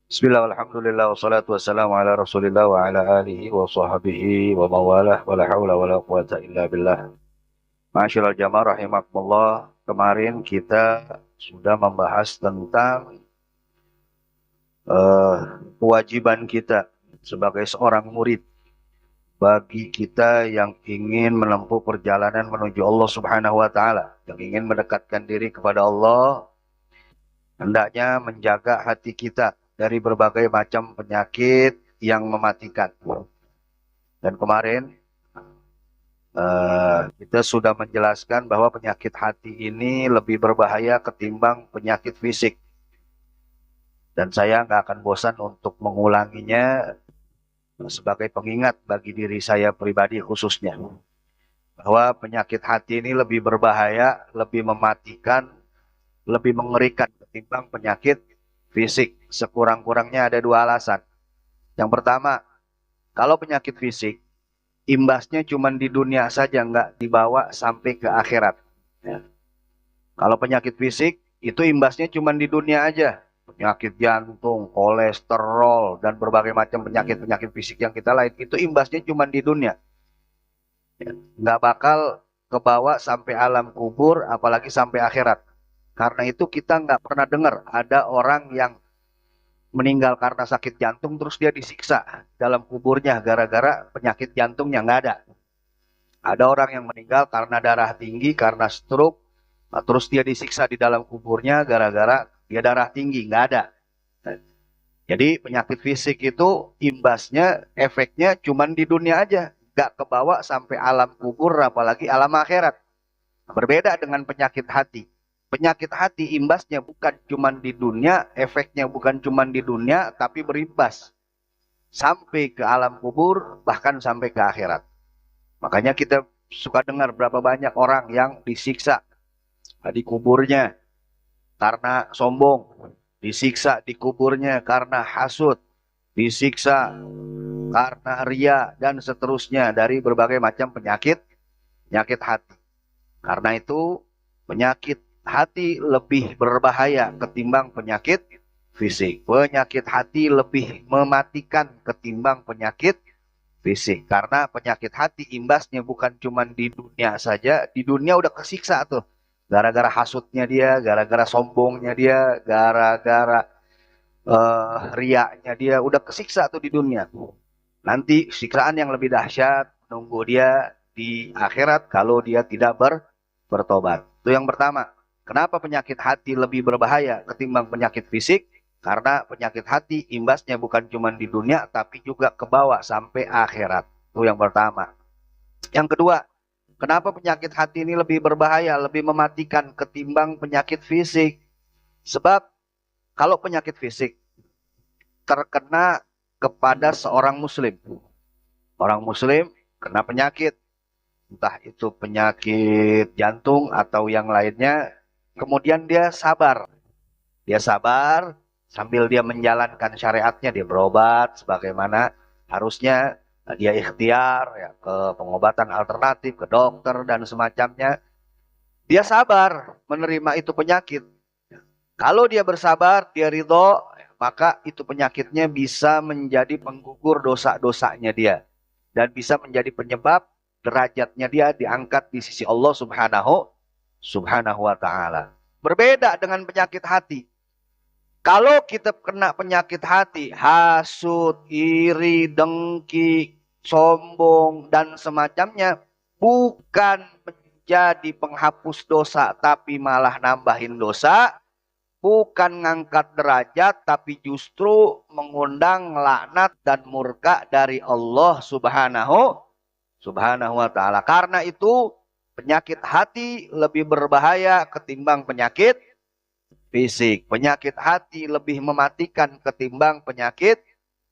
Bismillah, alhamdulillah, wassalatu wassalamu ala rasulillah wa ala alihi wa sahbihi wa mawalah wa la hawla wa la quwata illa billah. Ma'asyiral jamaah rahimakumullah. Kemarin kita sudah membahas tentang eh, kewajiban kita sebagai seorang murid bagi kita yang ingin menempuh perjalanan menuju Allah Subhanahu wa taala, yang ingin mendekatkan diri kepada Allah, hendaknya menjaga hati kita dari berbagai macam penyakit yang mematikan. Dan kemarin kita sudah menjelaskan bahwa penyakit hati ini lebih berbahaya ketimbang penyakit fisik. Dan saya nggak akan bosan untuk mengulanginya sebagai pengingat bagi diri saya pribadi khususnya. Bahwa penyakit hati ini lebih berbahaya, lebih mematikan, lebih mengerikan ketimbang penyakit fisik. Sekurang-kurangnya ada dua alasan. Yang pertama, kalau penyakit fisik, imbasnya cuma di dunia saja, nggak dibawa sampai ke akhirat. Ya. Kalau penyakit fisik, itu imbasnya cuma di dunia aja. Penyakit jantung, kolesterol, dan berbagai macam penyakit-penyakit fisik yang kita lain, itu imbasnya cuma di dunia. Ya. Nggak bakal kebawa sampai alam kubur, apalagi sampai akhirat. Karena itu kita nggak pernah dengar ada orang yang meninggal karena sakit jantung, terus dia disiksa dalam kuburnya gara-gara penyakit jantungnya, nggak ada. Ada orang yang meninggal karena darah tinggi, karena stroke, terus dia disiksa di dalam kuburnya gara-gara dia darah tinggi, nggak ada. Jadi penyakit fisik itu imbasnya, efeknya cuma di dunia aja, nggak kebawa sampai alam kubur, apalagi alam akhirat. Berbeda dengan penyakit hati. Penyakit hati imbasnya bukan cuma di dunia, efeknya bukan cuma di dunia, tapi berimbas sampai ke alam kubur, bahkan sampai ke akhirat. Makanya kita suka dengar berapa banyak orang yang disiksa di kuburnya karena sombong, disiksa di kuburnya karena hasut, disiksa karena ria, dan seterusnya dari berbagai macam penyakit hati. Karena itu penyakit hati lebih berbahaya ketimbang penyakit fisik. Penyakit hati lebih mematikan ketimbang penyakit fisik. Karena penyakit hati imbasnya bukan cuma di dunia saja, di dunia udah kesiksa tuh. Gara-gara hasutnya dia, gara-gara sombongnya dia, gara-gara riaknya dia, udah kesiksa tuh di dunia. Nanti siksaan yang lebih dahsyat nunggu dia di akhirat kalau dia tidak bertobat. Itu yang pertama. Kenapa penyakit hati lebih berbahaya ketimbang penyakit fisik? Karena penyakit hati imbasnya bukan cuma di dunia, tapi juga ke bawah sampai akhirat. Itu yang pertama. Yang kedua, kenapa penyakit hati ini lebih berbahaya, lebih mematikan ketimbang penyakit fisik? Sebab kalau penyakit fisik terkena kepada seorang muslim. Orang muslim kena penyakit, entah itu penyakit jantung atau yang lainnya, kemudian dia sabar. Dia sabar sambil dia menjalankan syariatnya, dia berobat sebagaimana harusnya, dia ikhtiar ya, ke pengobatan alternatif, ke dokter dan semacamnya. Dia sabar menerima itu penyakit. Kalau dia bersabar, dia ridho, maka itu penyakitnya bisa menjadi penggugur dosa-dosanya dia. Dan bisa menjadi penyebab derajatnya dia diangkat di sisi Allah subhanahu wa ta'ala. Berbeda dengan penyakit hati. Kalau kita kena penyakit hati, hasut, iri, dengki, sombong, dan semacamnya, bukan menjadi penghapus dosa, tapi malah nambahin dosa, bukan ngangkat derajat, tapi justru mengundang laknat dan murka dari Allah subhanahu wa ta'ala. Karena itu, penyakit hati lebih berbahaya ketimbang penyakit fisik. Penyakit hati lebih mematikan ketimbang penyakit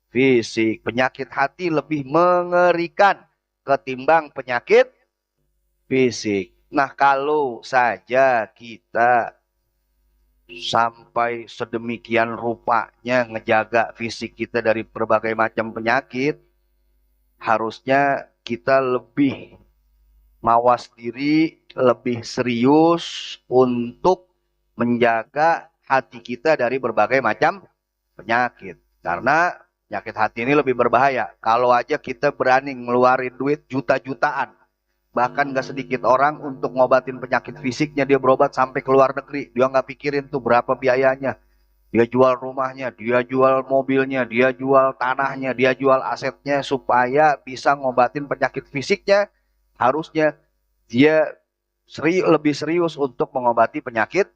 fisik. Penyakit hati lebih mengerikan ketimbang penyakit fisik. Nah, kalau saja kita sampai sedemikian rupanya ngejaga fisik kita dari berbagai macam penyakit, harusnya kita lebih mawas diri, lebih serius untuk menjaga hati kita dari berbagai macam penyakit. Karena penyakit hati ini lebih berbahaya. Kalau aja kita berani ngeluarin duit juta-jutaan, bahkan gak sedikit orang untuk ngobatin penyakit fisiknya, dia berobat sampai ke luar negeri. Dia nggak pikirin tuh berapa biayanya. Dia jual rumahnya, dia jual mobilnya, dia jual tanahnya, dia jual asetnya supaya bisa ngobatin penyakit fisiknya. Harusnya dia lebih serius untuk mengobati penyakit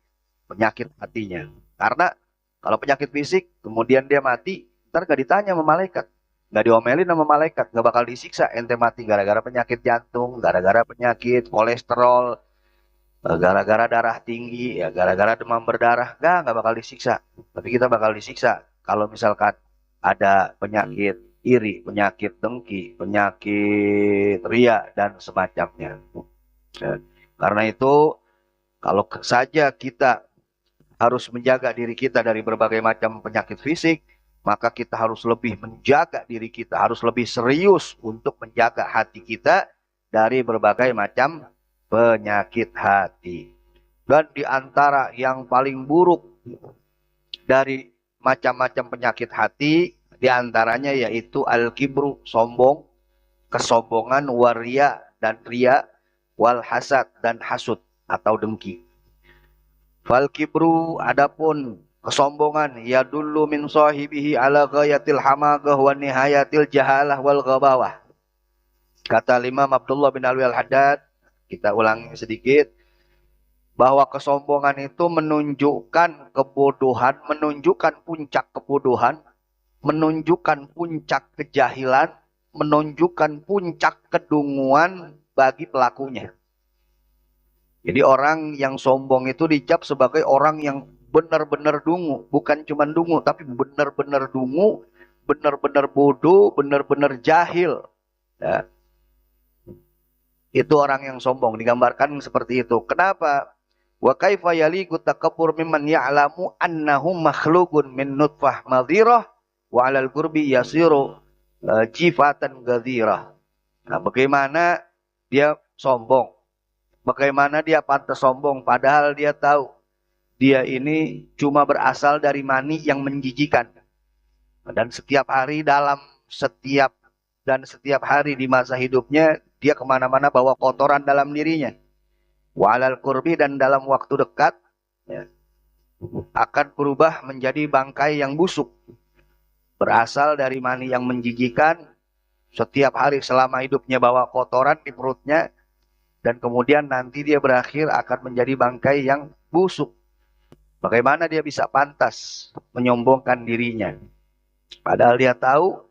hatinya. Karena kalau penyakit fisik kemudian dia mati, ntar gak ditanya sama malaikat, gak diomelin sama malaikat, gak bakal disiksa. Ente mati gara-gara penyakit jantung, gara-gara penyakit kolesterol, gara-gara darah tinggi, ya gara-gara demam berdarah, nggak bakal disiksa. Tapi kita bakal disiksa kalau misalkan ada penyakit iri, penyakit dengki, penyakit ria dan semacamnya. Ya. Karena itu kalau saja kita harus menjaga diri kita dari berbagai macam penyakit fisik, maka kita harus lebih menjaga diri kita, harus lebih serius untuk menjaga hati kita dari berbagai macam penyakit hati. Dan di antara yang paling buruk dari macam-macam penyakit hati, di antaranya yaitu al-kibru, sombong, kesombongan, waria dan ria, wal hasad dan hasud atau dengki. Fal kibru, adapun kesombongan, ya dulu min sahibihi ala ghayatil hamagah wa nihayatil jahalah wal ghabawah. Kata Imam Abdullah bin Alwi al-Haddad, kita ulangi sedikit, bahwa kesombongan itu menunjukkan kebodohan, menunjukkan puncak kebodohan, menunjukkan puncak kejahilan, menunjukkan puncak kedunguan bagi pelakunya. Jadi orang yang sombong itu dicap sebagai orang yang benar-benar dungu. Bukan cuma dungu, tapi benar-benar dungu, benar-benar bodoh, benar-benar jahil. Ya. Itu orang yang sombong, digambarkan seperti itu. Kenapa? Wa kaifa yaliqu takabbur mimman ya'lamu annahu makhluqun min nutfah madhirah wa 'alal qurbi yasiru jifatan gadhirah. Nah, bagaimana dia sombong? Bagaimana dia pantas sombong padahal dia tahu dia ini cuma berasal dari mani yang menjijikan. Dan setiap hari setiap hari di masa hidupnya dia kemana-mana bawa kotoran dalam dirinya. Walal kurbi, dan dalam waktu dekat ya, akan berubah menjadi bangkai yang busuk. Berasal dari mani yang menjijikan, setiap hari selama hidupnya bawa kotoran di perutnya, dan kemudian nanti dia berakhir akan menjadi bangkai yang busuk. Bagaimana dia bisa pantas menyombongkan dirinya? Padahal dia tahu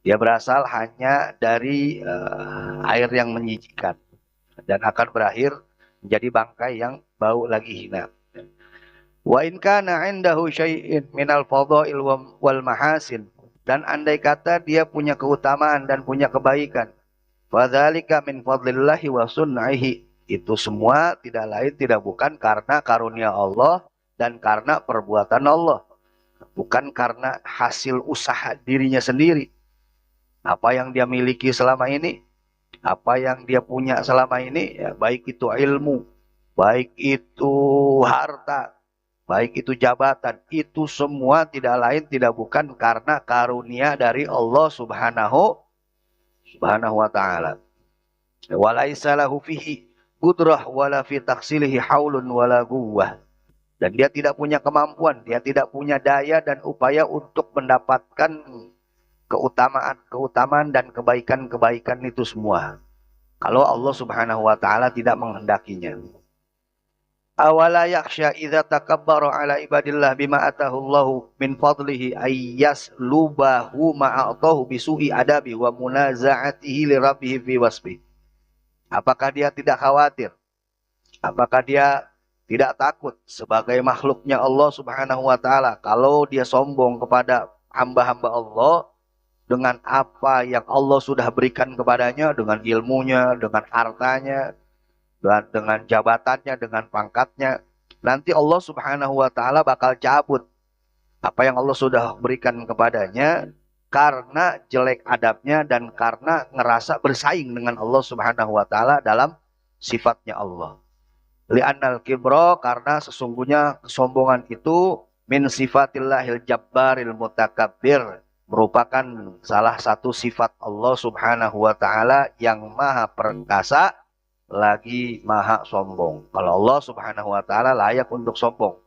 dia berasal hanya dari air yang menjijikan. Dan akan berakhir menjadi bangkai yang bau lagi hina. Wa in kana 'indahu syai'in minal fadha'il wal mahasin. Dan andai kata dia punya keutamaan dan punya kebaikan, fadzalika min fadlillahi wa sun'ihi. Itu semua tidak lain tidak bukan karena karunia Allah dan karena perbuatan Allah. Bukan karena hasil usaha dirinya sendiri. Apa yang dia miliki selama ini, apa yang dia punya selama ini, ya, baik itu ilmu, baik itu harta, baik itu jabatan, itu semua tidak lain tidak bukan karena karunia dari Allah Subhanahu wa ta'ala. Walaisa lahu fihi qudrah wala fi taksilihi haulun wala quwwah. Dan dia tidak punya kemampuan, dia tidak punya daya dan upaya untuk mendapatkan keutamaan dan kebaikan-kebaikan itu semua, kalau Allah Subhanahu wa ta'ala tidak menghendakinya. Awala yakhsha idza takabbara ala ibadillah bima atahu Allahu min fadlihi ayyas lubahu ma'atahu bisu'i adabi wa munaza'atihi li rabbih fi wasbi. Apakah dia tidak khawatir? Apakah dia tidak takut sebagai makhluknya Allah Subhanahu wa ta'ala kalau dia sombong kepada hamba-hamba Allah dengan apa yang Allah sudah berikan kepadanya, dengan ilmunya, dengan hartanya, dan dengan jabatannya, dengan pangkatnya. Nanti Allah Subhanahu wa ta'ala bakal cabut apa yang Allah sudah berikan kepadanya karena jelek adabnya dan karena ngerasa bersaing dengan Allah Subhanahu wa ta'ala dalam sifatnya Allah. Li'annal kibra, karena sesungguhnya kesombongan itu min sifatillahil jabbaril mutakabbir, merupakan salah satu sifat Allah Subhanahu wa taala yang maha perkasa lagi maha sombong. Kalau Allah Subhanahu wa taala layak untuk sombong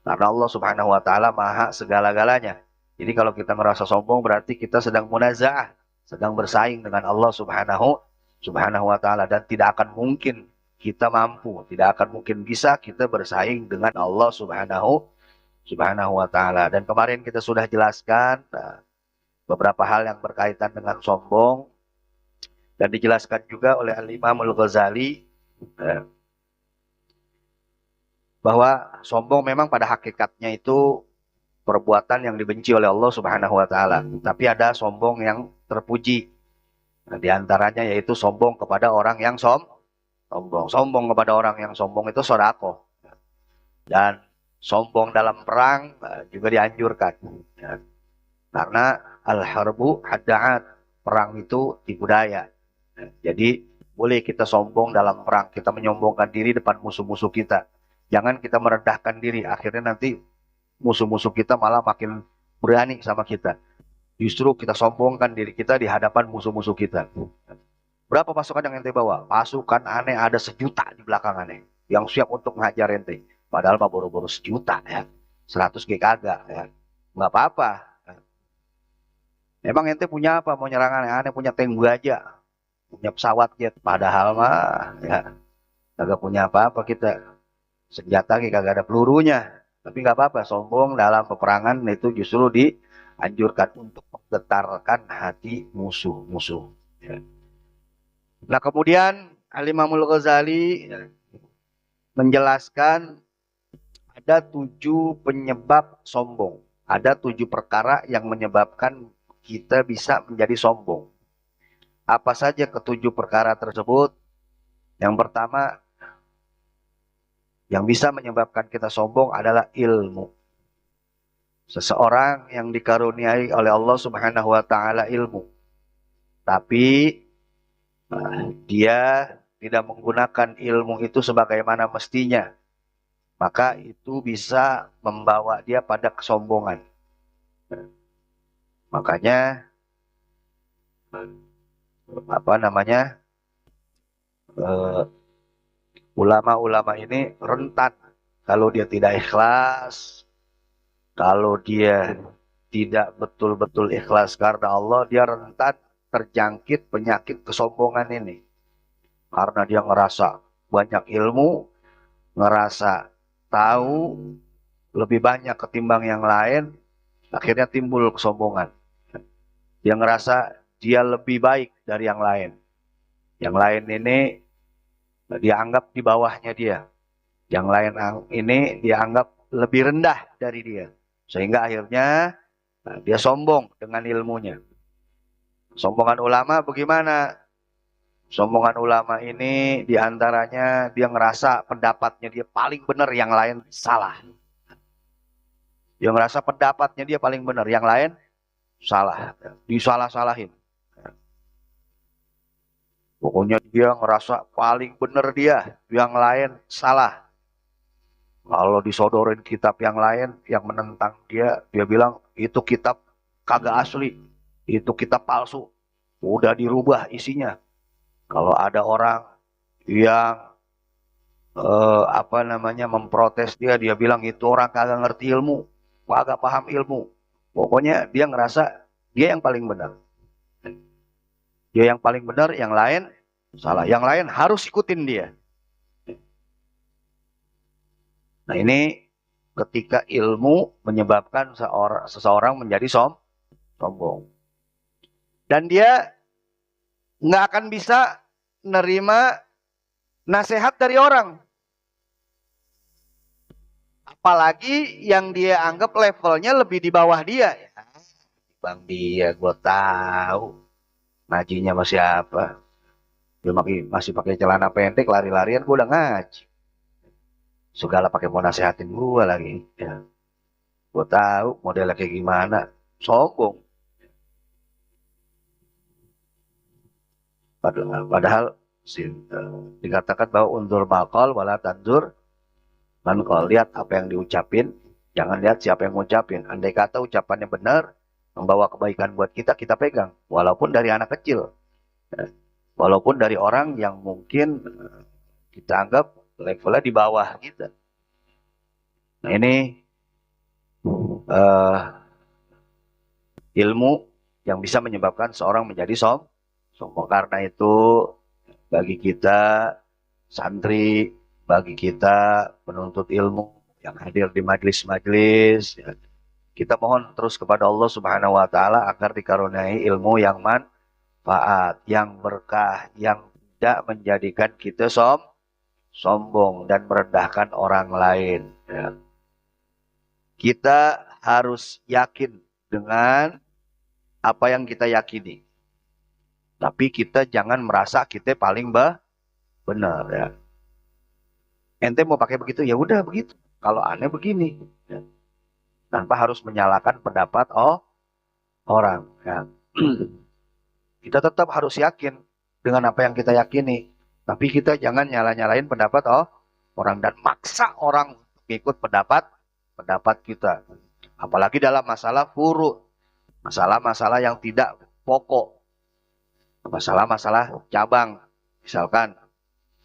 karena Allah Subhanahu wa taala maha segala-galanya. Jadi kalau kita merasa sombong berarti kita sedang munazaah, sedang bersaing dengan Allah Subhanahu wa taala, dan tidak akan mungkin kita mampu, tidak akan mungkin bisa kita bersaing dengan Allah Subhanahu wa taala. Dan kemarin kita sudah jelaskan beberapa hal yang berkaitan dengan sombong, dan dijelaskan juga oleh Al-Imam Al-Ghazali bahwa sombong memang pada hakikatnya itu perbuatan yang dibenci oleh Allah Subhanahu wa taala. Tapi ada sombong yang terpuji. Nah, di antaranya yaitu sombong kepada orang yang sombong. Sombong kepada orang yang sombong itu sedekah. Dan sombong dalam perang juga dianjurkan. Ya. Karena al-harbu hadda'at, perang itu tipu daya. Jadi boleh kita sombong dalam perang, kita menyombongkan diri depan musuh-musuh kita. Jangan kita merendahkan diri, akhirnya nanti musuh-musuh kita malah makin berani sama kita. Justru kita sombongkan diri kita di hadapan musuh-musuh kita. Berapa pasukan yang ente bawa? Pasukan aneh ada 1.000.000 di belakang aneh, yang siap untuk ngajar ente. Padahal mah boro-boro 1.000.000 ya. 100 G kagak ya. Nggak apa-apa. Emang ente punya apa? Mau nyerang aneh-aneh, punya tank aja, punya pesawat jet. Padahal mah ya kagak punya apa-apa kita. Senjata kagak ada pelurunya. Tapi nggak apa-apa, sombong dalam peperangan itu justru dianjurkan untuk menggetarkan hati musuh-musuh. Ya. Nah kemudian Al-Imamul Ghazali menjelaskan ada 7 penyebab sombong. Ada 7 perkara yang menyebabkan kita bisa menjadi sombong. Apa saja ke-7 perkara tersebut? Yang pertama, yang bisa menyebabkan kita sombong adalah ilmu. Seseorang yang dikaruniai oleh Allah Subhanahu wa taala ilmu, tapi dia tidak menggunakan ilmu itu sebagaimana mestinya, maka itu bisa membawa dia pada kesombongan. Makanya ulama-ulama ini rentan kalau dia tidak ikhlas, kalau dia tidak betul-betul ikhlas karena Allah, dia rentan terjangkit penyakit kesombongan ini. Karena dia ngerasa banyak ilmu, ngerasa tahu lebih banyak ketimbang yang lain, akhirnya timbul kesombongan. Dia ngerasa dia lebih baik dari yang lain. Yang lain ini dia anggap di bawahnya dia. Yang lain ini dia anggap lebih rendah dari dia. Sehingga akhirnya dia sombong dengan ilmunya. Sombongan ulama bagaimana? Sombongan ulama ini diantaranya dia ngerasa pendapatnya dia paling benar, yang lain salah. Dia ngerasa pendapatnya dia paling benar, yang lain salah. Disalah-salahin. Pokoknya dia ngerasa paling benar dia, yang lain salah. Kalau disodorin kitab yang lain yang menentang dia, dia bilang itu kitab kagak asli, itu kitab palsu, udah dirubah isinya. Kalau ada orang yang memprotes dia, dia bilang itu orang kagak ngerti ilmu, kagak paham ilmu. Pokoknya dia ngerasa dia yang paling benar. Dia yang paling benar, yang lain salah. Yang lain harus ikutin dia. Nah ini ketika ilmu menyebabkan seseorang menjadi sombong. Dan dia nggak akan bisa nerima nasihat dari orang. Apalagi yang dia anggap levelnya lebih di bawah dia. Bang dia, gue tahu. Ngajinya masih apa? Dia masih pakai celana pendek, lari-larian, gue udah ngaji. Segala pakai mau nasehatin gue lagi. Ya. Gue tahu modelnya kayak gimana. Sombong. Padahal dikatakan bahwa undur makol wala tandur manqol. Lihat apa yang diucapin, Jangan lihat siapa yang ngucapin. Andai kata ucapannya benar, membawa kebaikan buat kita, kita pegang. Walaupun dari anak kecil. Walaupun dari orang yang mungkin kita anggap levelnya di bawah kita. Nah ini uh, ilmu yang bisa menyebabkan seorang menjadi sombong. Karena itu bagi kita santri, bagi kita penuntut ilmu yang hadir di majelis-majelis, ya, kita mohon terus kepada Allah Subhanahu wa taala agar dikaruniai ilmu yang manfaat, yang berkah, yang tidak menjadikan kita sombong dan merendahkan orang lain. Ya. Kita harus yakin dengan apa yang kita yakini. Tapi kita jangan merasa kita paling benar ya. Ente mau pakai begitu ya udah begitu. Kalau aneh begini, ya. Tanpa harus menyalahkan pendapat orang. Ya. Kita tetap harus yakin dengan apa yang kita yakini. Tapi kita jangan nyala-nyalain pendapat orang dan maksa orang untuk ikut pendapat kita. Apalagi dalam masalah furu, masalah-masalah yang tidak pokok, masalah-masalah cabang. Misalkan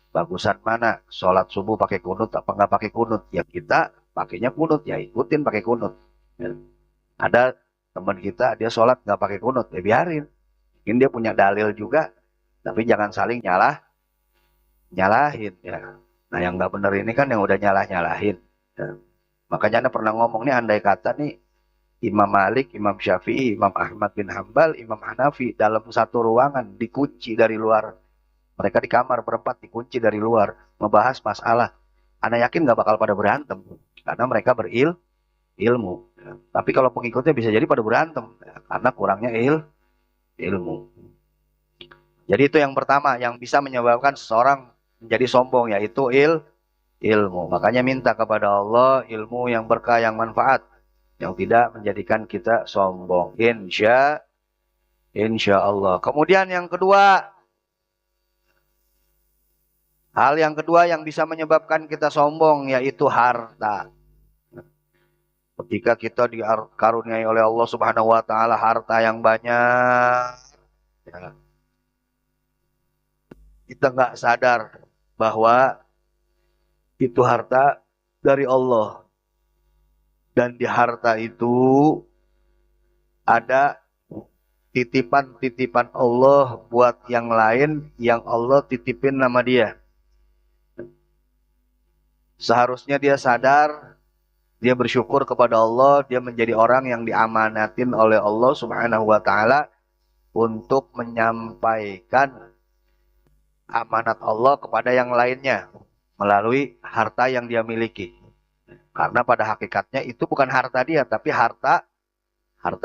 bagusan mana sholat subuh pakai kunut apa nggak pakai kunut, ya kita pakainya kunut, ya ikutin pakai kunut ya. Ada teman kita dia sholat nggak pakai kunut, ya biarin, mungkin dia punya dalil juga, tapi jangan saling nyalahin ya. Nah yang nggak bener ini kan yang udah nyalahin ya. Makanya Anda pernah ngomong nih, andai kata nih Imam Malik, Imam Syafi'i, Imam Ahmad bin Hambal, Imam Hanafi dalam satu ruangan dikunci dari luar. Mereka di kamar berempat dikunci dari luar, membahas masalah. Anda yakin nggak bakal pada berantem? Karena mereka berilmu. Tapi kalau pengikutnya bisa jadi pada berantem. Karena kurangnya ilmu. Jadi itu yang pertama yang bisa menyebabkan seseorang menjadi sombong, yaitu ilmu. Makanya minta kepada Allah ilmu yang berkah, yang manfaat, yang tidak menjadikan kita sombong. Insya Allah. Kemudian yang kedua, hal yang kedua yang bisa menyebabkan kita sombong yaitu harta. Ketika kita dikaruniai oleh Allah Subhanahu wa taala harta yang banyak, ya, kita nggak sadar bahwa itu harta dari Allah. Dan di harta itu ada titipan-titipan Allah buat yang lain yang Allah titipin nama dia. Seharusnya dia sadar, dia bersyukur kepada Allah, dia menjadi orang yang diamanatin oleh Allah Subhanahu wa taala untuk menyampaikan amanat Allah kepada yang lainnya melalui harta yang dia miliki. Karena pada hakikatnya itu bukan harta dia, tapi harta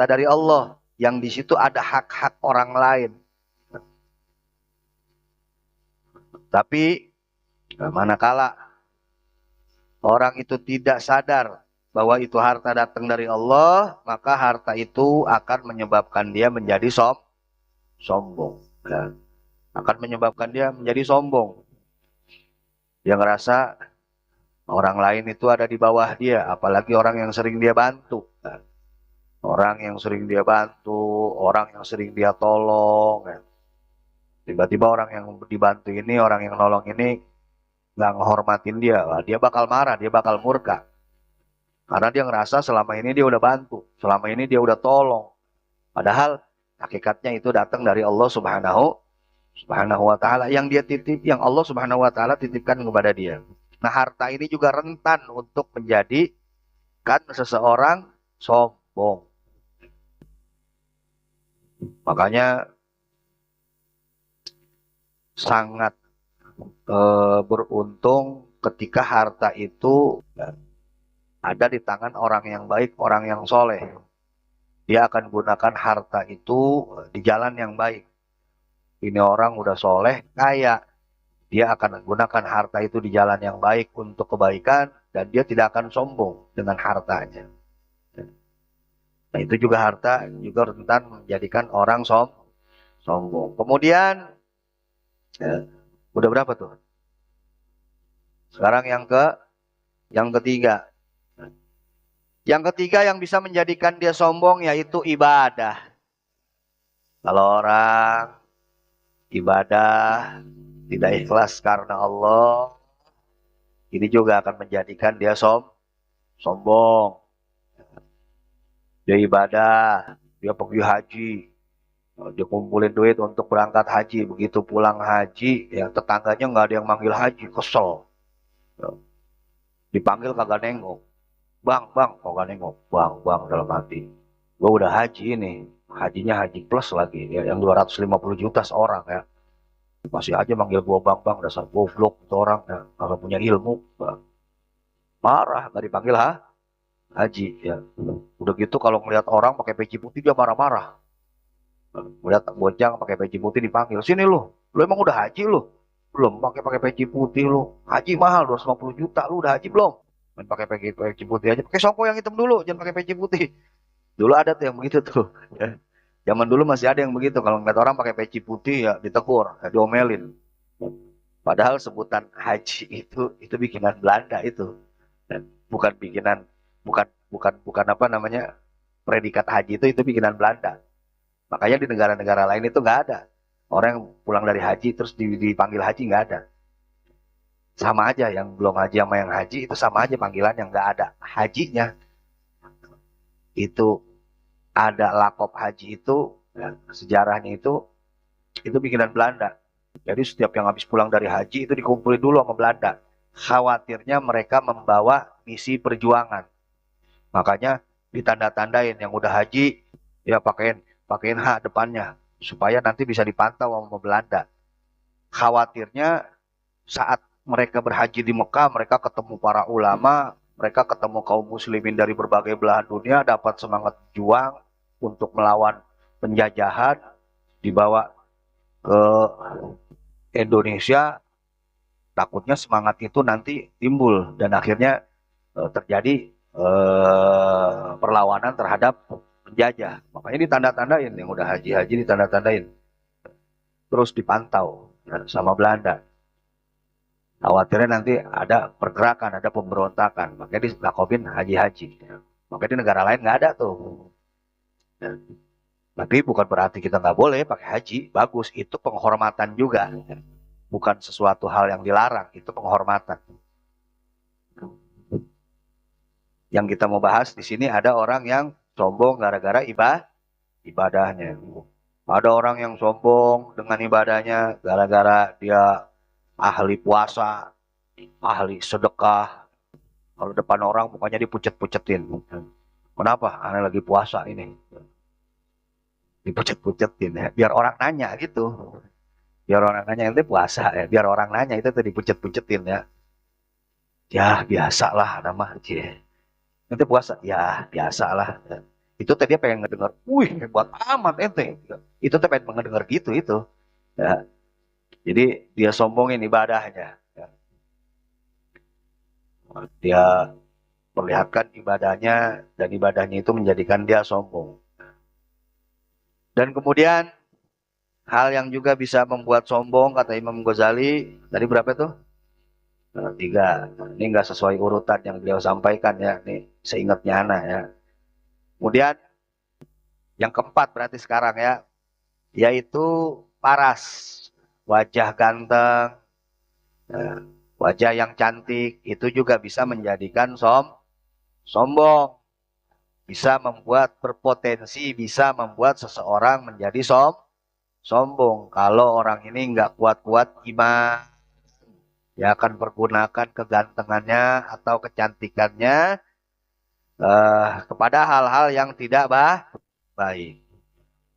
dari Allah. Yang di situ ada hak-hak orang lain. Tapi manakala orang itu tidak sadar bahwa itu harta datang dari Allah, maka harta itu akan menyebabkan dia menjadi sombong. Ya. Akan menyebabkan dia menjadi sombong. Dia ngerasa orang lain itu ada di bawah dia, apalagi orang yang sering dia bantu. Ya. Orang yang sering dia bantu, orang yang sering dia tolong. Ya. Tiba-tiba orang yang dibantu ini, orang yang nolong ini nggak ngehormatin dia, wah, dia bakal marah, dia bakal murka. Karena dia ngerasa selama ini dia udah bantu, selama ini dia udah tolong. Padahal hakikatnya itu datang dari Allah Subhanahu wa taala yang dia titip, yang Allah Subhanahu wa taala titipkan kepada dia. Nah, harta ini juga rentan untuk menjadikan seseorang sombong. Makanya sangat beruntung ketika harta itu ada di tangan orang yang baik, orang yang soleh. Dia akan gunakan harta itu di jalan yang baik. Ini orang udah soleh, kaya. Dia akan gunakan harta itu di jalan yang baik untuk kebaikan. Dan dia tidak akan sombong dengan hartanya. Nah itu juga harta juga rentan menjadikan orang sombong. Kemudian, ya, udah berapa tuh? Sekarang yang ketiga. Yang ketiga yang bisa menjadikan dia sombong yaitu ibadah. Kalau orang ibadah tidak ikhlas karena Allah, ini juga akan menjadikan dia sombong. Dia ibadah, dia pergi haji, dia kumpulin duit untuk berangkat haji. Begitu pulang haji, ya tetangganya nggak ada yang manggil haji, kesel. Dipanggil kagak nengok. Bang, kagak nengok. Bang, dalam hati. Gue udah haji ini. Hajinya haji plus lagi. Ya, yang 250 juta seorang ya. Masih aja manggil gue bang, dasar goblok itu orang. Ya. Kalau punya ilmu. Marah, gak dipanggil haji. Ya. Udah gitu kalau ngeliat orang pakai peci putih dia marah-marah. Ngeliat bocang pakai peci putih dipanggil. Sini lu emang udah haji lu? Belum, pakai peci putih lu. Haji mahal 250 juta, lu udah haji belum? Main pakai peci putih aja. Pakai sampo yang hitam dulu, jangan pakai peci putih. Dulu ada tuh yang begitu tuh. Ya. Zaman dulu masih ada yang begitu. Kalau ngeliat orang pakai peci putih ya ditegur, ya diomelin. Padahal sebutan haji itu bikinan Belanda itu. Dan bukan bikinan bukan apa namanya predikat haji itu bikinan Belanda. Makanya di negara-negara lain itu nggak ada. Orang yang pulang dari haji terus dipanggil haji nggak ada. Sama aja yang belum haji sama yang haji itu sama aja panggilan yang nggak ada hajinya. Itu ada lakop haji itu ya, sejarahnya itu bikinan Belanda. Jadi setiap yang habis pulang dari haji itu dikumpulin dulu sama Belanda. Khawatirnya mereka membawa misi perjuangan. Makanya ditanda-tandain yang udah haji ya pakein H depannya supaya nanti bisa dipantau sama Belanda. Khawatirnya saat mereka berhaji di Mekah, mereka ketemu para ulama, mereka ketemu kaum muslimin dari berbagai belahan dunia, dapat semangat juang untuk melawan penjajahan, dibawa ke Indonesia, takutnya semangat itu nanti timbul dan akhirnya terjadi perlawanan terhadap penjajah. Makanya ditanda-tandain yang udah haji-haji ditanda-tandain. Terus dipantau ya, sama Belanda. Khawatirnya nanti ada pergerakan, ada pemberontakan. Makanya dilakopin haji-haji. Makanya di negara lain nggak ada tuh. Ya. Tapi bukan berarti kita nggak boleh pakai haji. Bagus, itu penghormatan juga. Bukan sesuatu hal yang dilarang, itu penghormatan. Yang kita mau bahas di sini ada orang yang sombong gara-gara ibadahnya. Ada orang yang sombong dengan ibadahnya gara-gara dia ahli puasa, ahli sedekah. Kalau depan orang mukanya dipucet-pucetin. Kenapa? Aneh lagi puasa ini. Dipucet-pucetin ya. Biar orang nanya gitu. Biar orang nanya itu puasa ya. Biar orang nanya itu tuh dipucet-pucetin ya. Ya biasalah nama. Nanti puasa. Ya biasalah. Ya. Itu tadi dia pengen ngedenger. Wih hebat amat ente. Itu tuh pengen ngedenger gitu itu. Ya. Jadi dia sombongin ibadahnya. Ya. Dia perlihatkan ibadahnya dan ibadahnya itu menjadikan dia sombong. Dan kemudian hal yang juga bisa membuat sombong kata Imam Ghazali tadi berapa tuh? Tiga. Ini nggak sesuai urutan yang beliau sampaikan ya. Ini seingatnya Ana ya. Kemudian yang keempat berarti sekarang ya, yaitu paras, wajah ganteng, wajah yang cantik itu juga bisa menjadikan sombong. Bisa membuat berpotensi, bisa membuat seseorang menjadi sombong. Kalau orang ini nggak kuat-kuat iman, dia akan pergunakan kegantengannya atau kecantikannya kepada hal-hal yang tidak baik.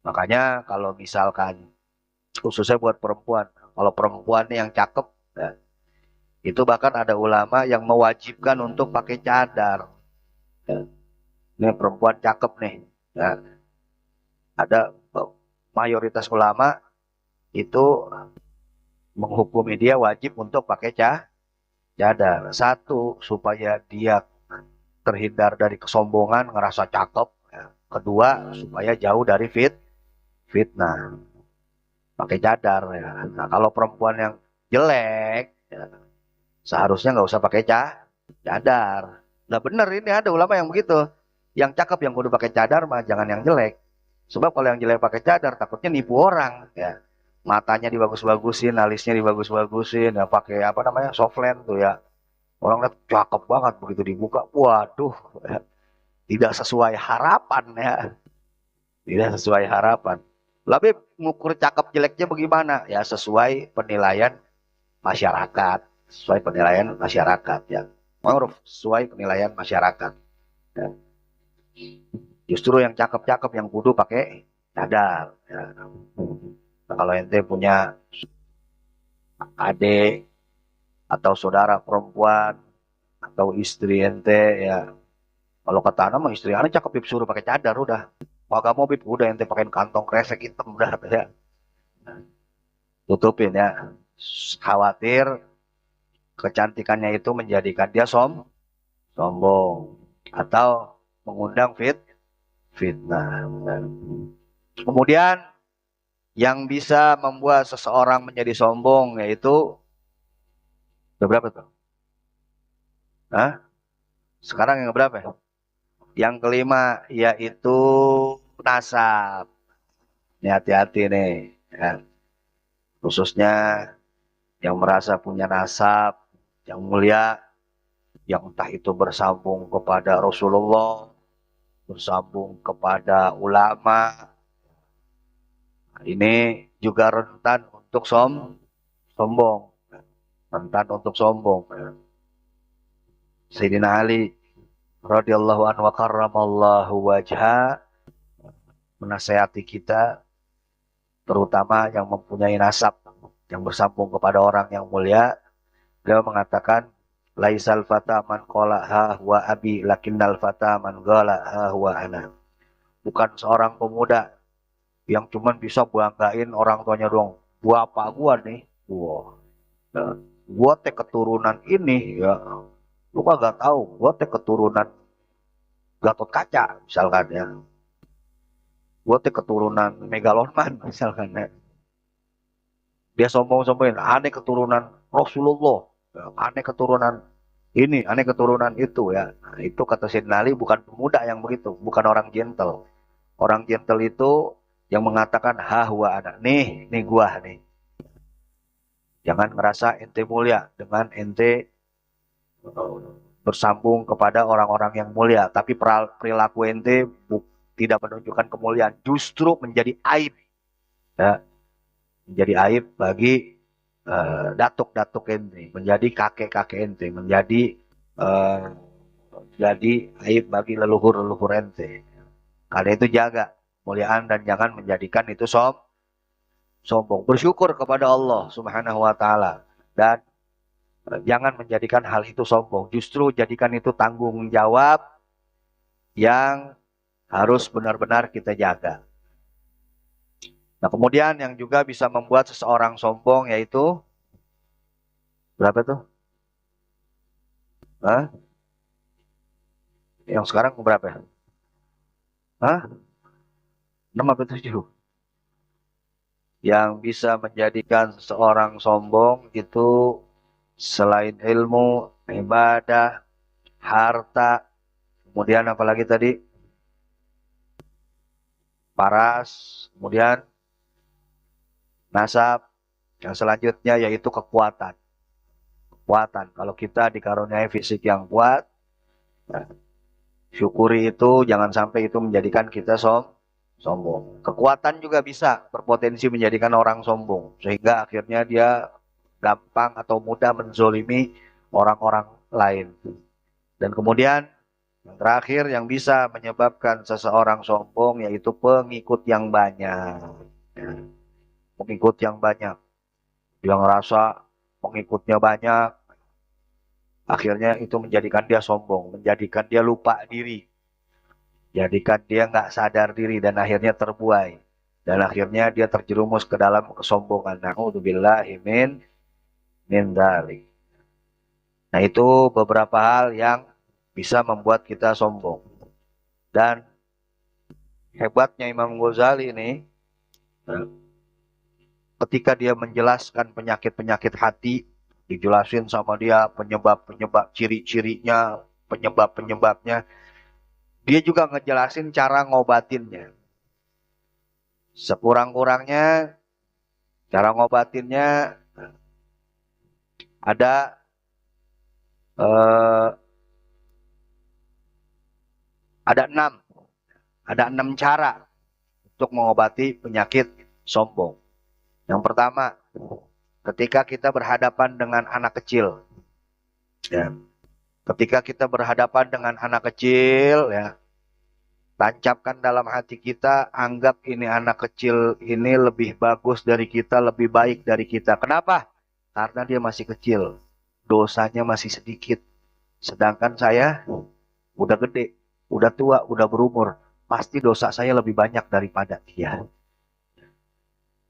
Makanya kalau misalkan khususnya buat perempuan, kalau perempuan yang cakep, ya, itu bahkan ada ulama yang mewajibkan untuk pakai cadar. Ya. Ini perempuan cakep nih. Ya. Ada mayoritas ulama itu menghukumi dia wajib untuk pakai cadar. Satu, supaya dia terhindar dari kesombongan, ngerasa cakep. Ya. Kedua, supaya jauh dari fitnah. Pakai cadar. Ya. Nah, kalau perempuan yang jelek, ya, seharusnya nggak usah pakai cadar. Nah benar ini ada ulama yang begitu. Yang cakep yang kudu pakai cadar mah jangan yang jelek. Sebab kalau yang jelek pakai cadar takutnya nipu orang ya. Matanya dibagus-bagusin, alisnya dibagus-bagusin, ya pakai apa namanya softland tuh ya. Orang lihat cakep banget begitu dibuka, waduh, ya, tidak sesuai harapan ya, tidak sesuai harapan. Tapi mengukur cakep jeleknya bagaimana? Ya sesuai penilaian masyarakat, sesuai penilaian masyarakat ya. Ma'ruf, sesuai penilaian masyarakat. Ya. Justru yang cakep-cakep yang kudu pakai cadar. Ya. Nah, kalau ente punya adik atau saudara perempuan atau istri ente ya, kalau kata anak mah istri anak cakep bib suruh pakai cadar udah. Kalau mau bib udah ente pakai kantong kresek hitam udah ya. Tutupin ya. Khawatir kecantikannya itu menjadikan dia sombong atau mengundang fitnah. Kemudian yang bisa membuat seseorang menjadi sombong yaitu berapa tuh? Hah? Sekarang yang berapa ya? Yang kelima yaitu nasab. Ini hati-hati nih ya. Khususnya yang merasa punya nasab yang mulia, yang entah itu bersambung kepada Rasulullah, bersambung kepada ulama. Nah, ini juga rentan untuk sombong, rentan untuk sombong. Sayyidina Ali radhiyallahu anhu wa karramallahu wajha menasihati kita, terutama yang mempunyai nasab yang bersambung kepada orang yang mulia. Beliau mengatakan, laisal fata man qala ha huwa abi lakinnal fata man qala ha huwa ana. Bukan seorang pemuda yang cuman bisa banggain orang tuanya doang. Bapak gua nih, wah, gua teh keturunan ini ya. Lu kagak tahu, gua teh keturunan Gatot Kaca misalkan ya. Gua teh keturunan Megalodon misalkan ya. Dia sombong-sombongin, aneh keturunan Rasulullah, aneh keturunan ini, aneh keturunan itu ya. Nah, itu kata Sayyidina Ali bukan pemuda yang begitu, bukan orang gentle. Orang gentle itu yang mengatakan ha huwa ana. Nih gua nih. Jangan merasa ente mulia dengan ente bersambung kepada orang-orang yang mulia, tapi perilaku ente tidak menunjukkan kemuliaan, justru menjadi aib. Ya, menjadi aib bagi datuk-datuk ente, menjadi kakek-kakek ente, jadi aib bagi leluhur-leluhur ente. Karena itu jaga kemuliaan dan jangan menjadikan itu sombong. Bersyukur kepada Allah Subhanahu wa taala dan jangan menjadikan hal itu sombong. Justru jadikan itu tanggung jawab yang harus benar-benar kita jaga. Nah, kemudian yang juga bisa membuat seseorang sombong yaitu berapa tuh? Hah? Yang sekarang berapa ya? Hah? 6 atau 7? Yang bisa menjadikan seseorang sombong itu selain ilmu, ibadah, harta, kemudian apalagi tadi? Paras, kemudian nasab, yang selanjutnya yaitu kekuatan. Kekuatan, kalau kita dikaruniai fisik yang kuat, nah, syukuri itu, jangan sampai itu menjadikan kita sombong. Kekuatan juga bisa berpotensi menjadikan orang sombong, sehingga akhirnya dia gampang atau mudah menzolimi orang-orang lain. Dan kemudian yang terakhir yang bisa menyebabkan seseorang sombong yaitu pengikut yang banyak. Pengikut yang banyak. Dia ngerasa pengikutnya banyak, akhirnya itu menjadikan dia sombong, menjadikan dia lupa diri, jadikan dia nggak sadar diri dan akhirnya terbuai. Dan akhirnya dia terjerumus ke dalam kesombongan. Na'udzubillahi min dzalik. Nah, itu beberapa hal yang bisa membuat kita sombong. Dan hebatnya Imam Ghazali ini, ketika dia menjelaskan penyakit-penyakit hati, dijelasin sama dia penyebab-penyebab ciri-cirinya, penyebab-penyebabnya. dia juga ngejelasin cara ngobatinnya. Sekurang-kurangnya cara ngobatinnya ada eh, ada enam, cara untuk mengobati penyakit sombong. Yang pertama, ketika kita berhadapan dengan anak kecil, ya, ketika kita berhadapan dengan anak kecil, ya, tancapkan dalam hati kita, anggap ini anak kecil ini lebih bagus dari kita, lebih baik dari kita. Kenapa? Karena dia masih kecil, dosanya masih sedikit. Sedangkan saya udah gede, udah tua, udah berumur. Pasti dosa saya lebih banyak daripada dia.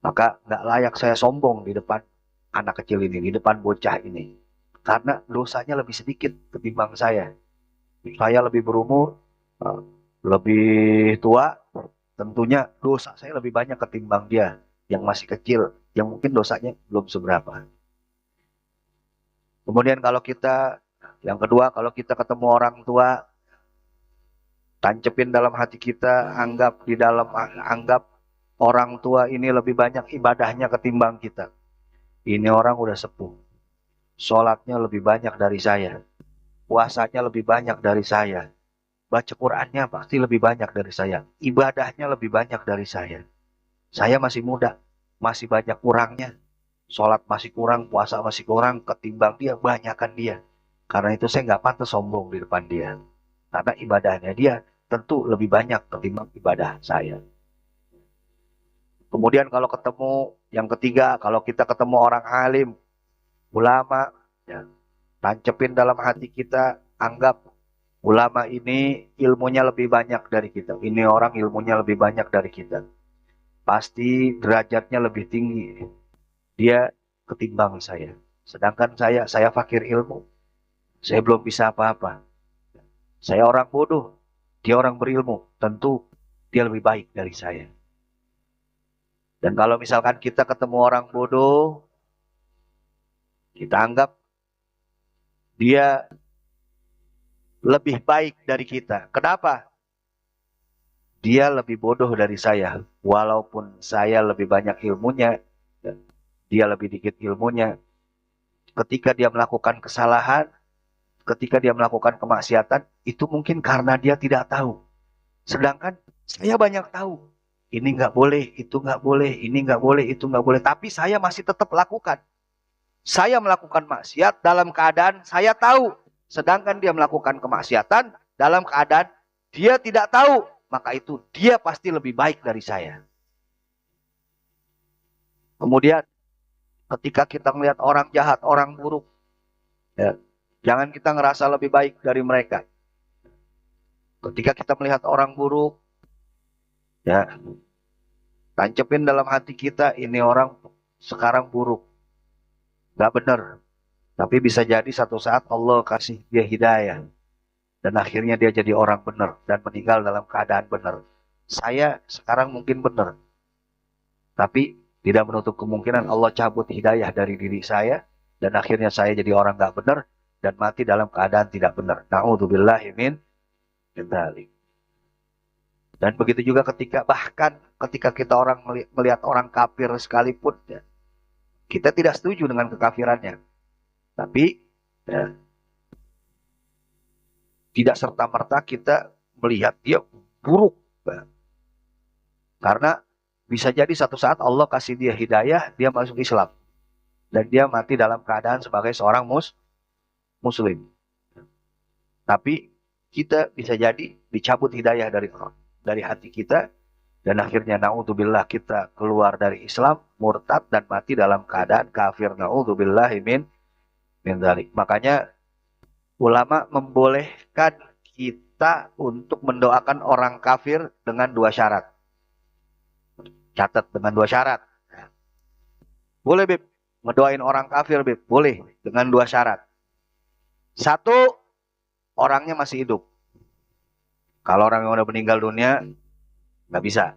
Maka nggak layak saya sombong di depan anak kecil ini, di depan bocah ini. Karena dosanya lebih sedikit ketimbang saya. Saya lebih berumur, lebih tua, tentunya dosa saya lebih banyak ketimbang dia yang masih kecil, yang mungkin dosanya belum seberapa. Kemudian yang kedua, kalau kita ketemu orang tua, tancepin dalam hati kita, anggap orang tua ini lebih banyak ibadahnya ketimbang kita. Ini orang udah sepuh, sholatnya lebih banyak dari saya, puasanya lebih banyak dari saya, baca Qurannya pasti lebih banyak dari saya, ibadahnya lebih banyak dari saya. Saya masih muda, masih banyak kurangnya, sholat masih kurang, puasa masih kurang, ketimbang dia, banyakkan dia. Karena itu saya nggak pantas sombong di depan dia. Karena ibadahnya dia tentu lebih banyak ketimbang ibadah saya. Kemudian yang ketiga, kalau kita ketemu orang alim, ulama, ya, tancepin dalam hati kita, anggap ulama ini ilmunya lebih banyak dari kita. Ini orang ilmunya lebih banyak dari kita. Pasti derajatnya lebih tinggi dia ketimbang saya. Sedangkan saya fakir ilmu. Saya belum bisa apa-apa. Saya orang bodoh, dia orang berilmu. Tentu dia lebih baik dari saya. Dan kalau misalkan kita ketemu orang bodoh, kita anggap dia lebih baik dari kita. Kenapa? Dia lebih bodoh dari saya. Walaupun saya lebih banyak ilmunya, dia lebih dikit ilmunya. Ketika dia melakukan kesalahan, ketika dia melakukan kemaksiatan, itu mungkin karena dia tidak tahu. Sedangkan saya banyak tahu. Ini nggak boleh, itu nggak boleh, ini nggak boleh, itu nggak boleh. Tapi saya masih tetap lakukan. Saya melakukan maksiat dalam keadaan saya tahu. Sedangkan dia melakukan kemaksiatan dalam keadaan dia tidak tahu. Maka itu dia pasti lebih baik dari saya. Kemudian ketika kita melihat orang jahat, orang buruk, ya, jangan kita ngerasa lebih baik dari mereka. Ketika kita melihat orang buruk, ya, tancepin dalam hati kita, ini orang sekarang buruk, gak benar. Tapi bisa jadi satu saat Allah kasih dia hidayah. Dan akhirnya dia jadi orang benar dan meninggal dalam keadaan benar. Saya sekarang mungkin benar. Tapi tidak menutup kemungkinan Allah cabut hidayah dari diri saya. Dan akhirnya saya jadi orang gak benar dan mati dalam keadaan tidak benar. Na'udzubillahi min dzalik. Dan begitu juga bahkan ketika kita melihat orang kafir sekalipun, ya, kita tidak setuju dengan kekafirannya. Tapi ya, tidak serta-merta kita melihat dia buruk. Ya. Karena bisa jadi satu saat Allah kasih dia hidayah, dia masuk Islam. Dan dia mati dalam keadaan sebagai seorang muslim. Tapi kita bisa jadi dicabut hidayah dari hati kita. Dan akhirnya na'udzubillah kita keluar dari Islam, murtad dan mati dalam keadaan kafir. Na'udzubillahi min dzalik. Makanya ulama membolehkan kita untuk mendoakan orang kafir dengan dua syarat. Catat, dengan dua syarat. Boleh, Beb. Ngedoain orang kafir, Beb. Boleh, dengan dua syarat. Satu, orangnya masih hidup. Kalau orang yang udah meninggal dunia, nggak bisa.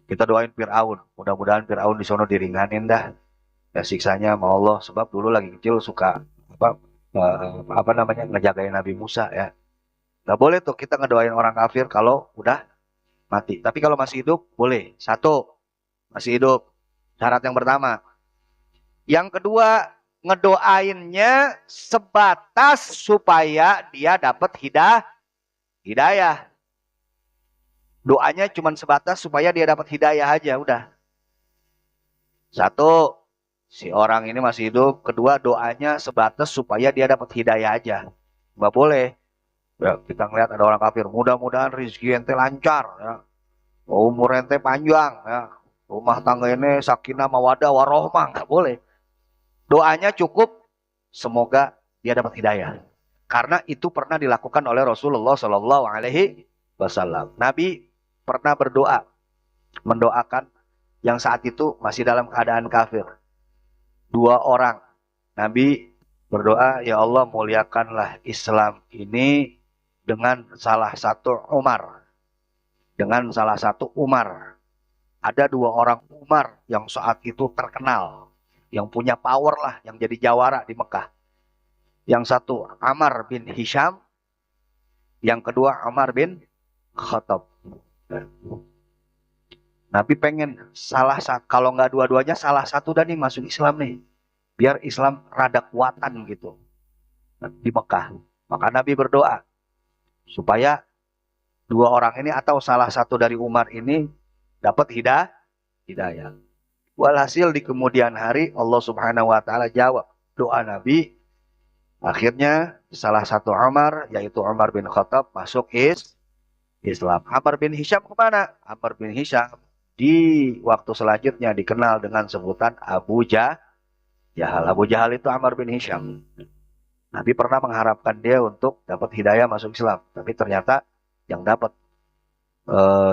Kita doain Fir'aun. Mudah-mudahan Fir'aun di sono diringanin dah. Ya, siksanya sama Allah. Sebab dulu lagi kecil suka ngejagain Nabi Musa, ya. Nggak boleh tuh kita ngedoain orang kafir kalau udah mati. Tapi kalau masih hidup, boleh. Satu, masih hidup. Syarat yang pertama. Yang kedua, ngedoainnya sebatas supaya dia dapat hidayah. Doanya cuma sebatas supaya dia dapat hidayah aja, udah. Satu, si orang ini masih hidup. Kedua, doanya sebatas supaya dia dapat hidayah aja. Nggak boleh. Ya, kita ngeliat ada orang kafir. Mudah-mudahan rezeki ente lancar. Ya. Umur ente panjang. Ya. Rumah tangga ini sakinah mawadah warohmah. Nggak boleh. Doanya cukup semoga dia dapat hidayah. Karena itu pernah dilakukan oleh Rasulullah Shallallahu Alaihi Wasallam. Nabi pernah berdoa, mendoakan yang saat itu masih dalam keadaan kafir. Dua orang. Nabi berdoa, ya Allah muliakanlah Islam ini dengan salah satu Umar. Dengan salah satu Umar. Ada dua orang Umar yang saat itu terkenal. Yang punya power lah, yang jadi jawara di Mekah. Yang satu Ammar bin Hisham, yang kedua Umar bin Khattab. Nabi pengen salah satu, kalau nggak dua-duanya salah satu dan nih masuk Islam nih, biar Islam rada kuatan gitu di Mekah. Maka Nabi berdoa supaya dua orang ini atau salah satu dari Umar ini dapat hidayah. Walhasil di kemudian hari Allah Subhanahu wa taala jawab doa Nabi. Akhirnya salah satu Umar yaitu Umar bin Khattab masuk Islam. Ammar bin Hisham kemana? Ammar bin Hisham di waktu selanjutnya dikenal dengan sebutan Abu Jahal. Abu Jahal itu Ammar bin Hisham. Nabi pernah mengharapkan dia untuk dapat hidayah masuk Islam. Tapi ternyata yang dapat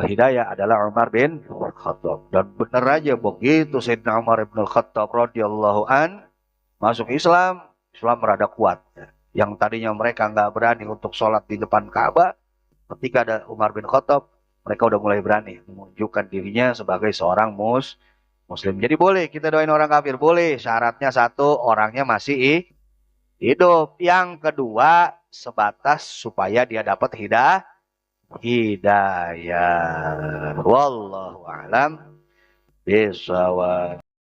hidayah adalah Umar bin Khattab. Dan benar aja begitu Sayyidina Umar bin Khattab radhiyallahu an masuk Islam, Islam merada kuat. Yang tadinya mereka nggak berani untuk sholat di depan Ka'bah, ketika ada Umar bin Khattab, mereka udah mulai berani menunjukkan dirinya sebagai seorang Muslim. Jadi boleh kita doain orang kafir, boleh. Syaratnya satu, orangnya masih hidup. Yang kedua, sebatas supaya dia dapat hidayah. Wallahu a'lam bishawab.